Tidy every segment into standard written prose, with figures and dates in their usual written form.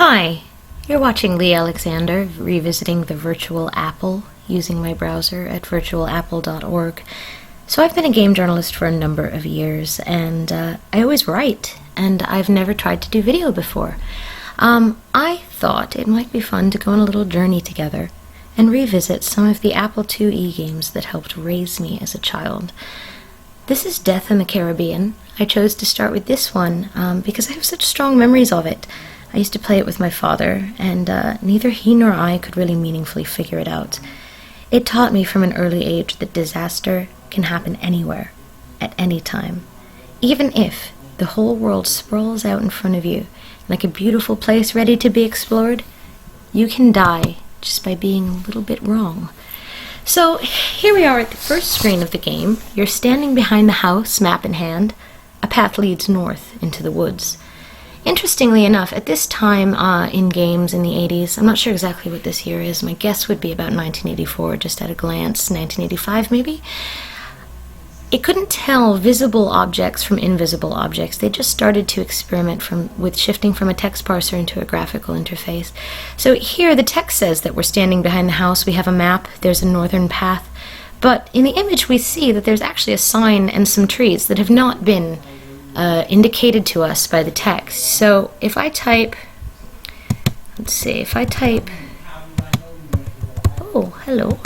Hi, you're watching Lee Alexander revisiting the virtual apple using my browser at virtualapple.org. So I've been a game journalist for a number of years, and I always write, and I've never tried to do video before. I thought it might be fun to go on a little journey together and revisit some of the Apple IIe games that helped raise me as a child. This is Death in the Caribbean. I chose to start with this one because I have such strong memories of it. I used to play it with my father, and neither he nor I could really meaningfully figure it out. It taught me from an early age that disaster can happen anywhere, at any time. Even if the whole world sprawls out in front of you, like a beautiful place ready to be explored, you can die just by being a little bit wrong. So here we are at the first screen of the game. You're standing behind the house, map in hand. A path leads north into the woods. Interestingly enough, at this time in games in the 80s, I'm not sure exactly what this year is, my guess would be about 1984, just at a glance, 1985 maybe. It couldn't tell visible objects from invisible objects. They just started to experiment with shifting from a text parser into a graphical interface. So here the text says that we're standing behind the house, we have a map, there's a northern path, but in the image we see that there's actually a sign and some trees that have not been indicated to us by the text. So if I type, oh, hello.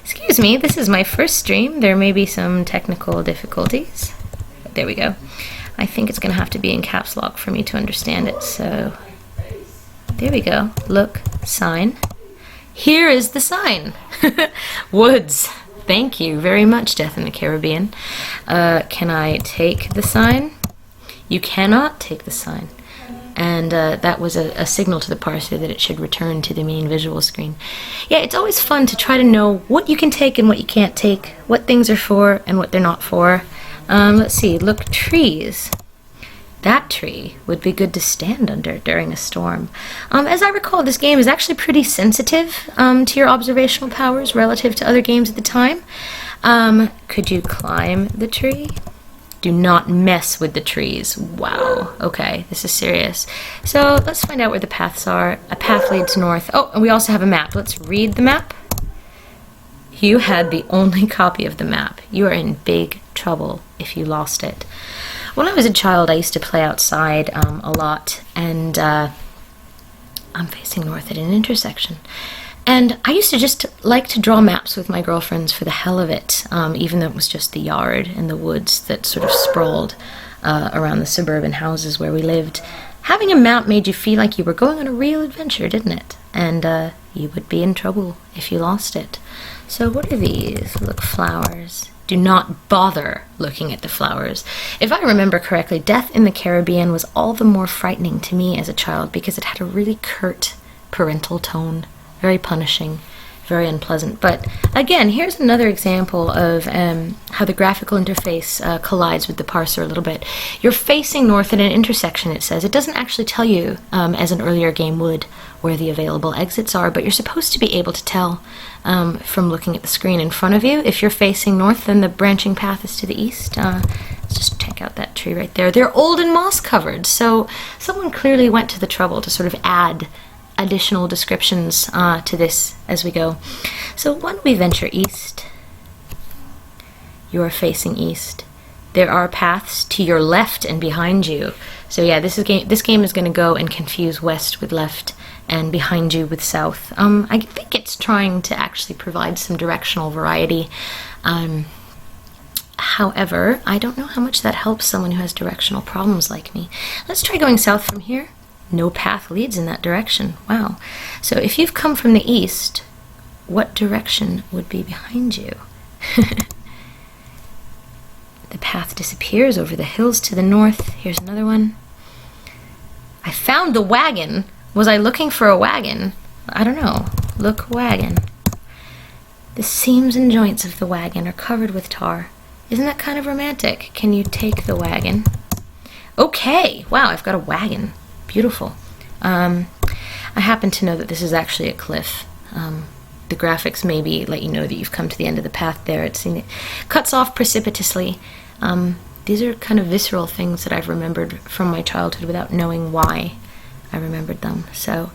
Excuse me, this is my first stream. There may be some technical difficulties. There we go. I think it's going to have to be in caps lock for me to understand it. So there we go. Look, sign. Here is the sign. Woods. Thank you very much, Death in the Caribbean. Can I take the sign? You cannot take the sign. And that was a signal to the parser that it should return to the main visual screen. Yeah, it's always fun to try to know what you can take and what you can't take, what things are for and what they're not for. Let's see, look, trees. That tree would be good to stand under during a storm. As I recall, this game is actually pretty sensitive to your observational powers relative to other games at the time. Could you climb the tree? Do not mess with the trees. Wow. Okay, this is serious. So let's find out where the paths are. A path leads north. Oh, and we also have a map. Let's read the map. You had the only copy of the map. You are in big trouble if you lost it. When I was a child, I used to play outside a lot, and I'm facing north at an intersection. And I used to just like to draw maps with my girlfriends for the hell of it, even though it was just the yard and the woods that sort of sprawled around the suburban houses where we lived. Having a map made you feel like you were going on a real adventure, didn't it? And you would be in trouble if you lost it. So what are these? Look, flowers. Do not bother looking at the flowers. If I remember correctly, Death in the Caribbean was all the more frightening to me as a child because it had a really curt parental tone. Very punishing, very unpleasant. But again, here's another example of how the graphical interface collides with the parser a little bit. You're facing north at an intersection, it says. It doesn't actually tell you, as an earlier game would, where the available exits are, but you're supposed to be able to tell from looking at the screen in front of you. If you're facing north, then the branching path is to the east. Let's just check out that tree right there. They're old and moss-covered, so someone clearly went to the trouble to sort of add additional descriptions to this as we go. So when we venture east, you are facing east. There are paths to your left and behind you. So yeah, this game is going to go and confuse west with left and behind you with south. I think it's trying to actually provide some directional variety. However, I don't know how much that helps someone who has directional problems like me. Let's try going south from here. No path leads in that direction. Wow. So if you've come from the east, what direction would be behind you? The path disappears over the hills to the north. Here's another one. I found the wagon. Was I looking for a wagon? I don't know. Look, wagon. The seams and joints of the wagon are covered with tar. Isn't that kind of romantic? Can you take the wagon? Okay. Wow, I've got a wagon. Beautiful. I happen to know that this is actually a cliff. The graphics maybe let you know that you've come to the end of the path there. It cuts off precipitously. These are kind of visceral things that I've remembered from my childhood without knowing why. I remembered them. So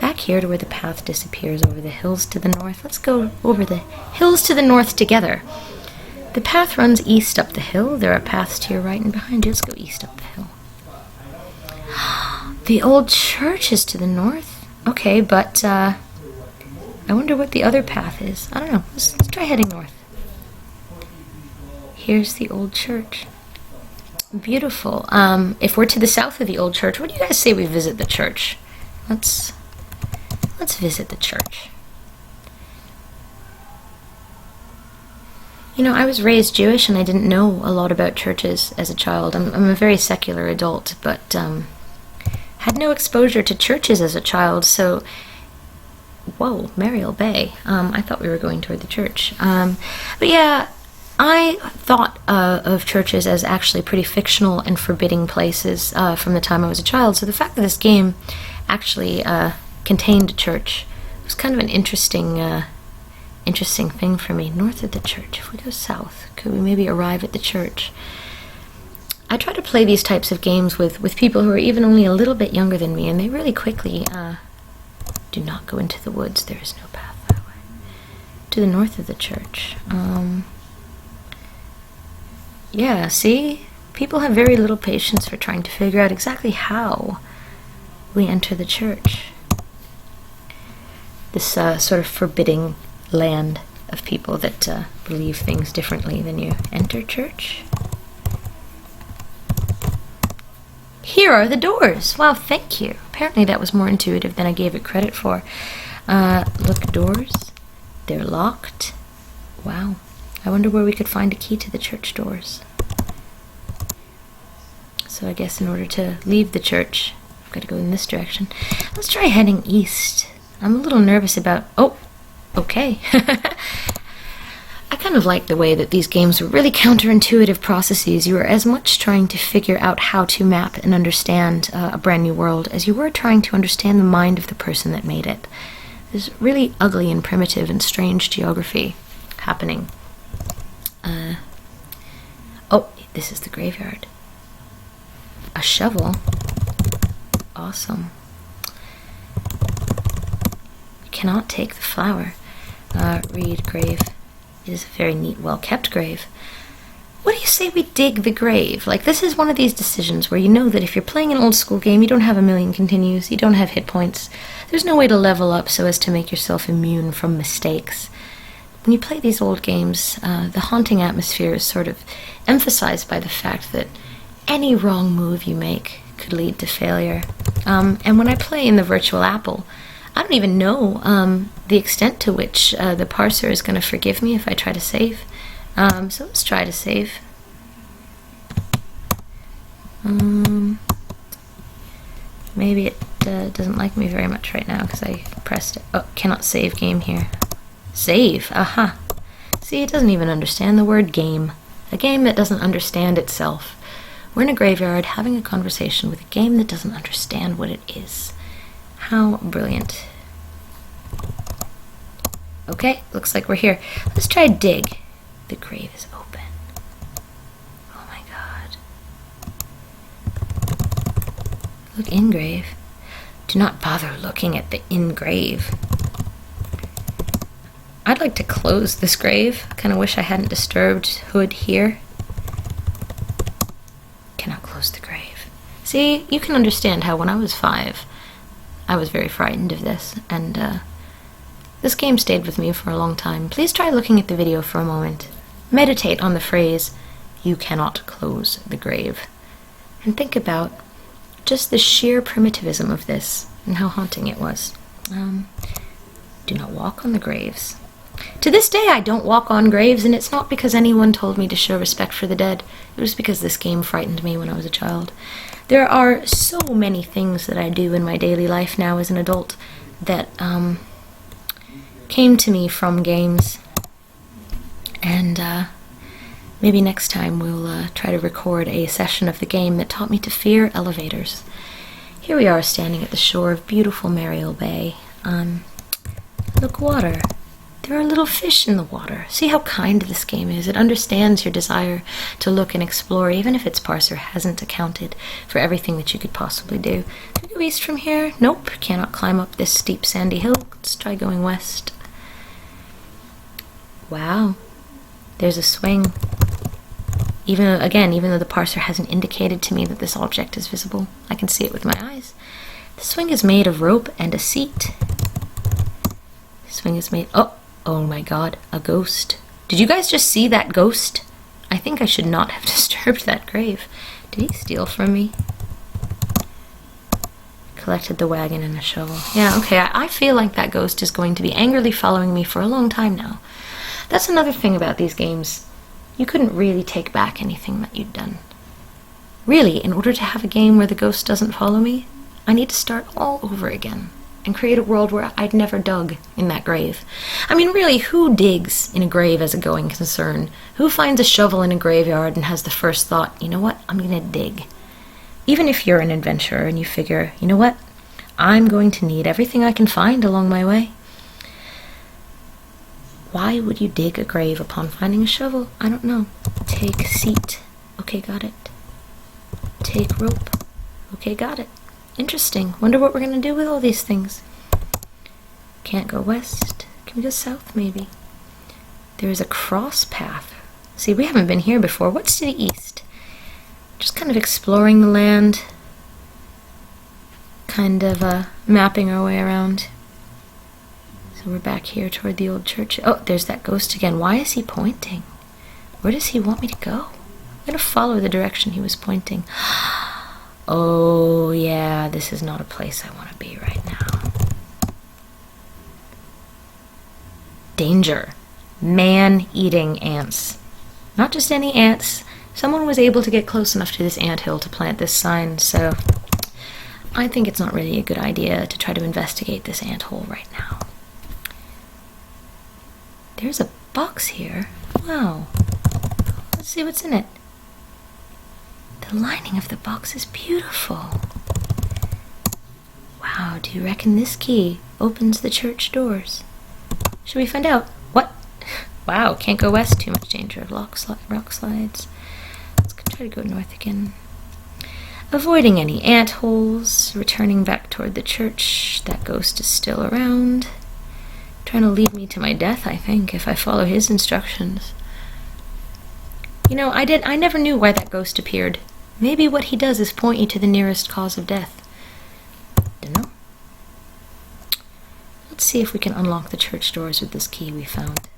back here to where the path disappears over the hills to the north. Let's go over the hills to the north together. The path runs east up the hill. There are paths to your right and behind you. Let's go east up the hill. The old church is to the north. Okay, but I wonder what the other path is. I don't know. Let's try heading north. Here's the old church. Beautiful. If we're to the south of the old church, what do you guys say we visit the church? Let's visit the church. You know, I was raised Jewish and I didn't know a lot about churches as a child. I'm a very secular adult, but had no exposure to churches as a child, so... Whoa, Mariel Bay. I thought we were going toward the church. But yeah, I thought of churches as actually pretty fictional and forbidding places from the time I was a child, so the fact that this game actually contained a church was kind of an interesting thing for me. North of the church. If we go south, could we maybe arrive at the church? I try to play these types of games with people who are even only a little bit younger than me, and they really quickly do not go into the woods. There is no path that way. To the north of the church. Yeah, see? People have very little patience for trying to figure out exactly how we enter the church. This sort of forbidding land of people that believe things differently than you. Enter church? Here are the doors. Wow, thank you. Apparently that was more intuitive than I gave it credit for. Look, doors. They're locked. Wow. I wonder where we could find a key to the church doors. So I guess in order to leave the church, I've got to go in this direction. Let's try heading east. I'm a little nervous about... Oh, okay. I kind of like the way that these games are really counterintuitive processes. You are as much trying to figure out how to map and understand a brand new world as you were trying to understand the mind of the person that made it. There's really ugly and primitive and strange geography happening. Oh, this is the graveyard. A shovel. Awesome. You cannot take the flower. Read grave. It is a very neat, well-kept grave. What do you say we dig the grave? Like, this is one of these decisions where you know that if you're playing an old-school game, you don't have a million continues, you don't have hit points. There's no way to level up so as to make yourself immune from mistakes. When you play these old games, the haunting atmosphere is sort of emphasized by the fact that any wrong move you make could lead to failure. And when I play in the virtual apple, I don't even know the extent to which the parser is going to forgive me if I try to save. So let's try to save. Maybe it doesn't like me very much right now because I pressed it. Oh, cannot save game here. Save, aha. See, it doesn't even understand the word game. A game that doesn't understand itself. We're in a graveyard having a conversation with a game that doesn't understand what it is. How brilliant. Okay, looks like we're here. Let's try dig. The grave is open. Oh my god. Look in grave. Do not bother looking at the in grave. I'd like to close this grave. Kind of wish I hadn't disturbed Hood here. Cannot close the grave. See, you can understand how when I was 5, I was very frightened of this, and this game stayed with me for a long time. Please try looking at the video for a moment. Meditate on the phrase, "You cannot close the grave," and think about just the sheer primitivism of this and how haunting it was. Do not walk on the graves. To this day, I don't walk on graves, and it's not because anyone told me to show respect for the dead. It was because this game frightened me when I was a child. There are so many things that I do in my daily life now as an adult that came to me from games. And maybe next time we'll try to record a session of the game that taught me to fear elevators. Here we are standing at the shore of beautiful Mariel Bay. Look, water. There are little fish in the water. See how kind this game is. It understands your desire to look and explore, even if its parser hasn't accounted for everything that you could possibly do. Can we go east from here? Nope, cannot climb up this steep sandy hill. Let's try going west. Wow, there's a swing. Even though the parser hasn't indicated to me that this object is visible, I can see it with my eyes. The swing is made of rope and a seat. The swing is made... Oh my god, a ghost. Did you guys just see that ghost? I think I should not have disturbed that grave. Did he steal from me? Collected the wagon and a shovel. Yeah, okay, I feel like that ghost is going to be angrily following me for a long time now. That's another thing about these games. You couldn't really take back anything that you'd done. Really, in order to have a game where the ghost doesn't follow me, I need to start all over again and create a world where I'd never dug in that grave. I mean, really, who digs in a grave as a going concern? Who finds a shovel in a graveyard and has the first thought, you know what, I'm gonna dig? Even if you're an adventurer and you figure, you know what, I'm going to need everything I can find along my way. Why would you dig a grave upon finding a shovel? I don't know. Take seat. Okay, got it. Take rope. Okay, got it. Interesting. Wonder what we're gonna do with all these things. Can't go west. Can we go south, maybe? There's a cross path. See, we haven't been here before. What's to the east? Just kind of exploring the land. Kind of mapping our way around. So we're back here toward the old church. Oh, there's that ghost again. Why is he pointing? Where does he want me to go? I'm gonna follow the direction he was pointing. Oh, yeah, this is not a place I want to be right now. Danger. Man-eating ants. Not just any ants. Someone was able to get close enough to this anthill to plant this sign, so I think it's not really a good idea to try to investigate this anthole right now. There's a box here. Wow. Let's see what's in it. The lining of the box is beautiful. Wow, do you reckon this key opens the church doors? Should we find out? What? Wow, can't go west. Too much danger of rock slides. Let's try to go north again. Avoiding any ant holes. Returning back toward the church. That ghost is still around. Trying to lead me to my death, I think, if I follow his instructions. You know, I never knew why that ghost appeared. Maybe what he does is point you to the nearest cause of death. Dunno. Let's see if we can unlock the church doors with this key we found.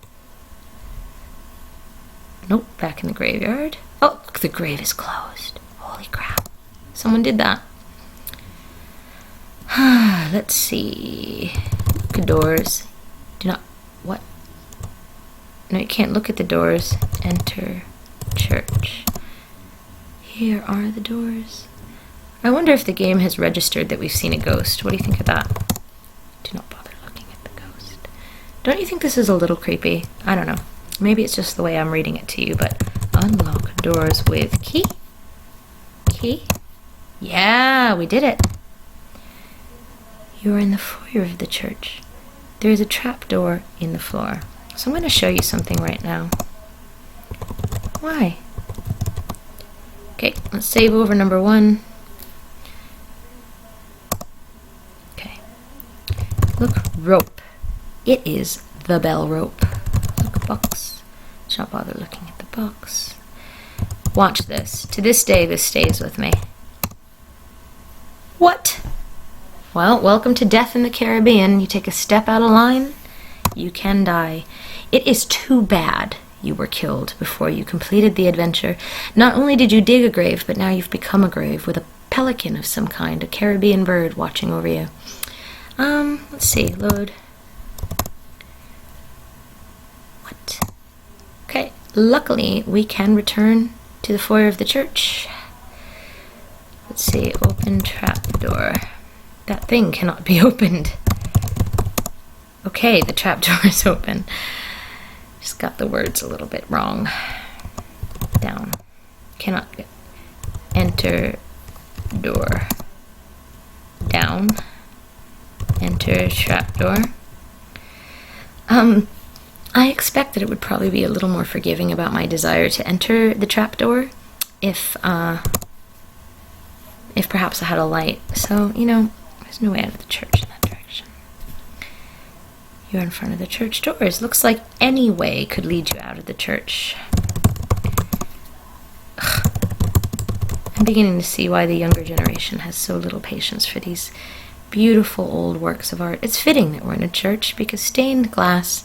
Nope, back in the graveyard. Oh, look, the grave is closed. Holy crap. Someone did that. Let's see. Look at doors. Do not... What? No, you can't look at the doors. Enter church. Here are the doors. I wonder if the game has registered that we've seen a ghost. What do you think of that? Do not bother looking at the ghost. Don't you think this is a little creepy? I don't know. Maybe it's just the way I'm reading it to you, but unlock doors with key. Key? Yeah, we did it. You are in the foyer of the church. There is a trapdoor in the floor. So I'm going to show you something right now. Why? Okay, let's save over number 1. Okay. Look, rope. It is the bell rope. Look, box. Let's not bother looking at the box. Watch this. To this day, this stays with me. What? Well, welcome to death in the Caribbean. You take a step out of line, you can die. It is too bad you were killed before you completed the adventure. Not only did you dig a grave, but now you've become a grave with a pelican of some kind, a Caribbean bird watching over you. Let's see, load. What? Okay, luckily we can return to the foyer of the church. Let's see, open trapdoor. That thing cannot be opened. Okay, the trapdoor is open. Just got the words a little bit wrong. Down. Cannot get. Enter door. Down. Enter trapdoor. I expect that it would probably be a little more forgiving about my desire to enter the trapdoor if perhaps I had a light. So, you know, there's no way out of the church in that direction. You're in front of the church doors. Looks like any way could lead you out of the church. Ugh. I'm beginning to see why the younger generation has so little patience for these beautiful old works of art. It's fitting that we're in a church because stained glass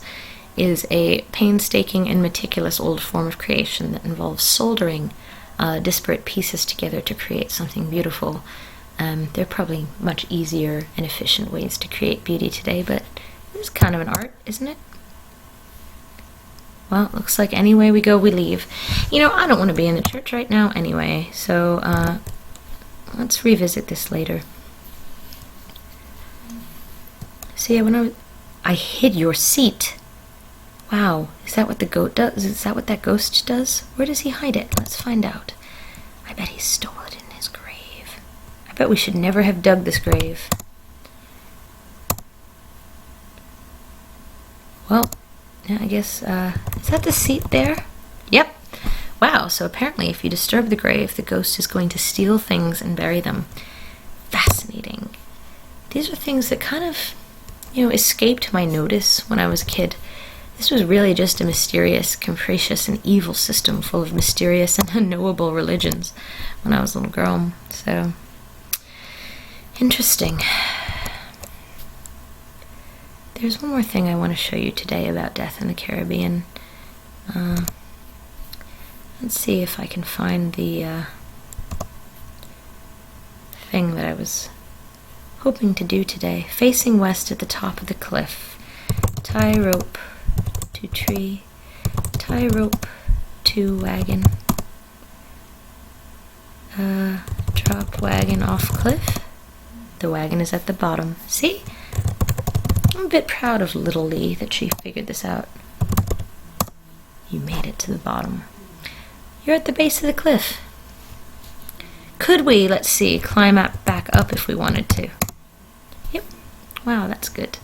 is a painstaking and meticulous old form of creation that involves soldering disparate pieces together to create something beautiful. There are probably much easier and efficient ways to create beauty today, but it's kind of an art, isn't it? Well, it looks like any way we go, we leave. You know, I don't want to be in the church right now anyway, so let's revisit this later. So yeah, when I hid your seat. Wow, is that what the goat does? Is that what that ghost does? Where does he hide it? Let's find out. I bet he stole it in his grave. I bet we should never have dug this grave. Well, yeah, I guess, is that the seat there? Yep. Wow, so apparently if you disturb the grave, the ghost is going to steal things and bury them. Fascinating. These are things that kind of, you know, escaped my notice when I was a kid. This was really just a mysterious, capricious, and evil system full of mysterious and unknowable religions when I was a little girl. So, interesting. There's one more thing I want to show you today about death in the Caribbean. Let's see if I can find the thing that I was hoping to do today. Facing west at the top of the cliff. Tie rope to tree. Tie rope to wagon. Drop wagon off cliff. The wagon is at the bottom. See? I'm a bit proud of little Lee that she figured this out. You made it to the bottom. You're at the base of the cliff. Could we, let's see, climb up, back up if we wanted to? Yep. Wow, that's good.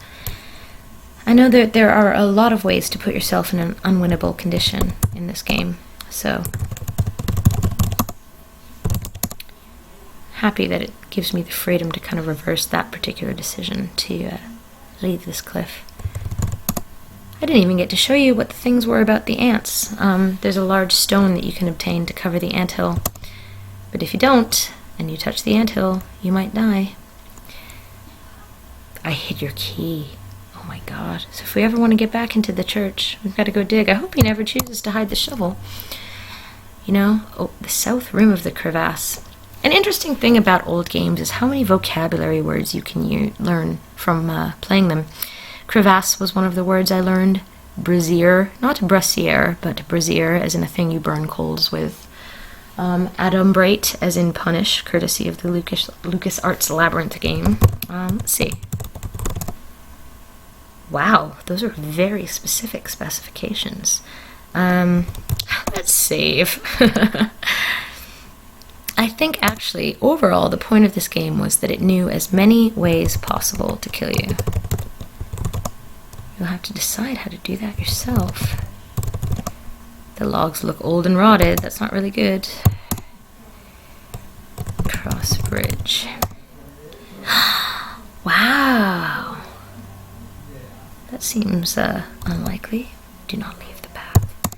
I know that there are a lot of ways to put yourself in an unwinnable condition in this game, so happy that it gives me the freedom to kind of reverse that particular decision to leave this cliff. I didn't even get to show you what the things were about the ants. There's a large stone that you can obtain to cover the anthill, but if you don't, and you touch the anthill, you might die. I hid your key. Oh my god. So if we ever want to get back into the church, we've got to go dig. I hope he never chooses to hide the shovel. You know? Oh, the south rim of the crevasse. An interesting thing about old games is how many vocabulary words you can learn from playing them. Crevasse was one of the words I learned. Brazier, not brassiere, but brazier, as in a thing you burn coals with. Adumbrate, as in punish, courtesy of the LucasArts Labyrinth game. Let's see. Wow, those are very specific specifications. Let's save. I think actually, overall, the point of this game was that it knew as many ways possible to kill you. You'll have to decide how to do that yourself. The logs look old and rotted. That's not really good. Cross bridge. Wow. That seems unlikely. Do not leave the path.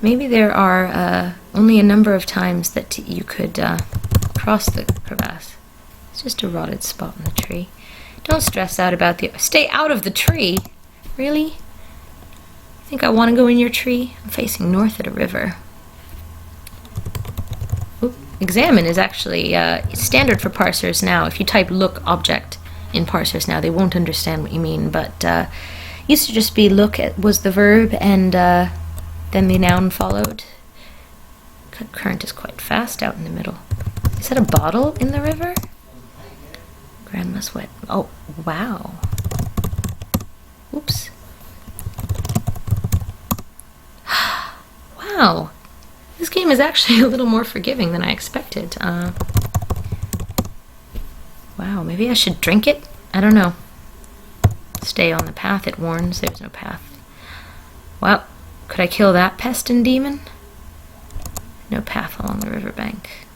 Maybe there are only a number of times that you could cross the crevasse. It's just a rotted spot in the tree. Don't stress out about the... Stay out of the tree! Really? Think I want to go in your tree? I'm facing north at a river. Oop. Examine is actually standard for parsers now. If you type look object in parsers now, they won't understand what you mean, but used to just be look was the verb and then the noun followed. Current is quite fast out in the middle. Is that a bottle in the river? Grandma's wet. Oh, wow. Oops. Wow. This game is actually a little more forgiving than I expected. Wow, maybe I should drink it? I don't know. Stay on the path, it warns. There's no path. Well, could I kill that pest and demon? No path along the riverbank.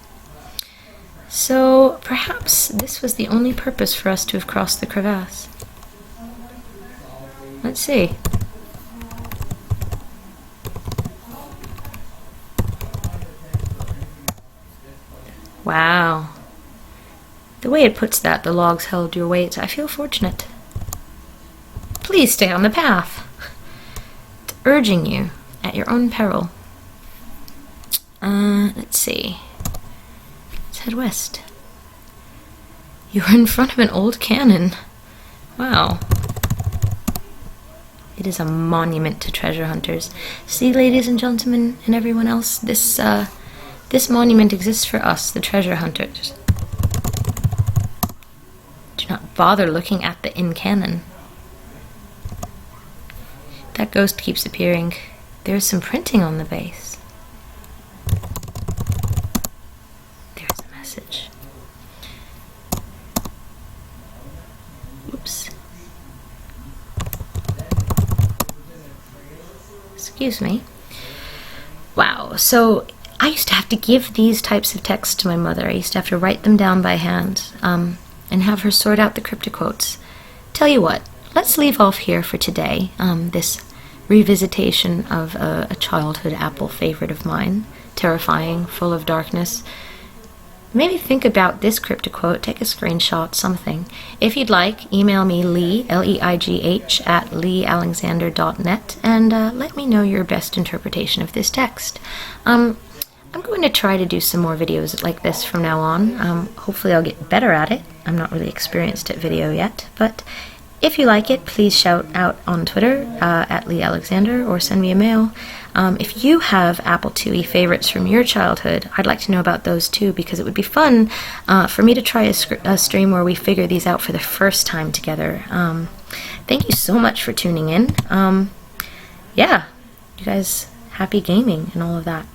So perhaps this was the only purpose for us to have crossed the crevasse. Let's see. Wow. The way it puts that, the logs held your weight. I feel fortunate. Please stay on the path. It's urging you at your own peril. Let's see. Let's head west. You're in front of an old cannon. Wow. It is a monument to treasure hunters. See, ladies and gentlemen, and everyone else, this monument exists for us, the treasure hunters. Do not bother looking at the inn cannon. That ghost keeps appearing. There is some printing on the base. There's a message. Oops. Excuse me. Wow, so I used to have to give these types of texts to my mother. I used to have to write them down by hand and have her sort out the cryptoquotes. Tell you what, let's leave off here for today, this revisitation of a childhood Apple favorite of mine, terrifying, full of darkness. Maybe think about this cryptoquote, take a screenshot, something. If you'd like, email me Leigh, Leigh, at leealexander.net, and let me know your best interpretation of this text. I'm going to try to do some more videos like this from now on. Hopefully I'll get better at it. I'm not really experienced at video yet, but if you like it, please shout out on Twitter at Leigh Alexander, or send me a mail. If you have Apple IIe favorites from your childhood, I'd like to know about those too, because it would be fun for me to try a stream where we figure these out for the first time together. Thank you so much for tuning in. Yeah, you guys, happy gaming and all of that.